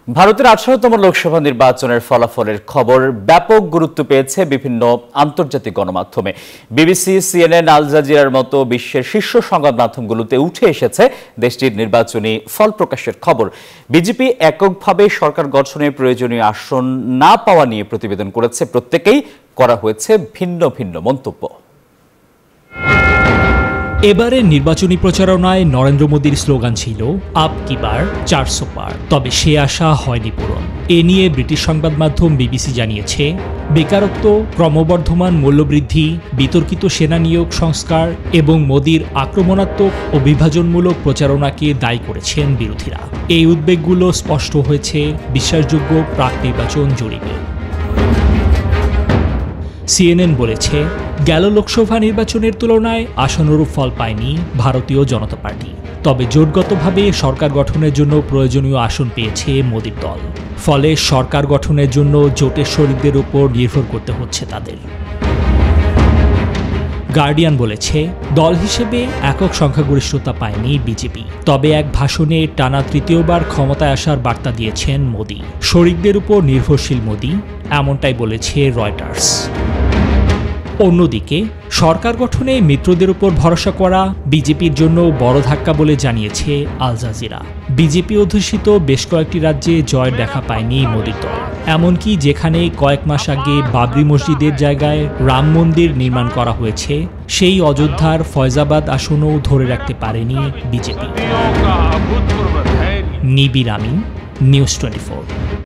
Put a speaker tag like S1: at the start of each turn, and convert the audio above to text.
S1: ভারতের 18তম লোকসভা নির্বাচনের ফলাফলের খবর ব্যাপক গুরুত্ব পেয়েছে বিভিন্ন আন্তর্জাতিক গণমাধ্যমে। বিবিসি, সিএনএন, আল জাজিরার মতো বিশ্বের শীর্ষ সংবাদ মাধ্যমগুলোতে উঠে এসেছে দেশটির নির্বাচনী ফল প্রকাশের খবর। বিজেপি এককভাবে সরকার গঠনের প্রয়োজনীয় আসন না পাওয়া নিয়ে প্রতিবেদন করেছে। প্রত্যেকেই করা হয়েছে ভিন্ন ভিন্ন মন্তব্য।
S2: এবারের নির্বাচনী প্রচারণায় নরেন্দ্র মোদীর স্লোগান ছিল আপ কি বার 400 পার, তবে সে আশা হয়নি পূরণ। এ নিয়ে ব্রিটিশ সংবাদ মাধ্যম বিবিসি জানিয়েছে, বেকারত্ব, ক্রমবর্ধমান মূল্যবৃদ্ধি, বিতর্কিত সেনা নিয়োগ সংস্কার এবং মোদীর আক্রমণাত্মক ও বিভাজনমূলক প্রচারণাকে দায়ী করেছেন বিরোধীরা। এই উদ্বেগগুলো স্পষ্ট হয়েছে বিশ্বাসযোগ্য প্রাক নির্বাচন জরিপে। সিএনএন বলেছে, গেল লোকসভা নির্বাচনের তুলনায় আশানুরূপ ফল পায়নি ভারতীয় জনতা পার্টি, তবে জোটগতভাবে সরকার গঠনের জন্য প্রয়োজনীয় আসন পেয়েছে মোদীর দল। ফলে সরকার গঠনের জন্য জোটের শরিকদের উপর নির্ভর করতে হচ্ছে তাদের। গার্ডিয়ান বলেছে, দল হিসেবে একক সংখ্যাগরিষ্ঠতা পায়নি বিজেপি, তবে এক ভাষণে টানা তৃতীয়বার ক্ষমতায় আসার বার্তা দিয়েছেন মোদী। শরিকদের উপর নির্ভরশীল মোদী, এমনটাই বলেছে রয়টার্স। অন্যদিকে সরকার গঠনে মিত্রদের উপর ভরসা করা বিজেপির জন্য বড় ধাক্কা বলে জানিয়েছে আল জাজিরা। বিজেপি অধ্যুষিত বেশ কয়েকটি রাজ্যে জয়ের দেখা পায়নি মোদীর দল। এমনকি যেখানে কয়েক মাস আগে বাবরি মসজিদের জায়গায় রাম মন্দির নির্মাণ করা হয়েছে, সেই অযোধ্যার ফয়জাবাদ আসনও ধরে রাখতে পারেনি বিজেপি। নিবির আমিন, নিউজ 24।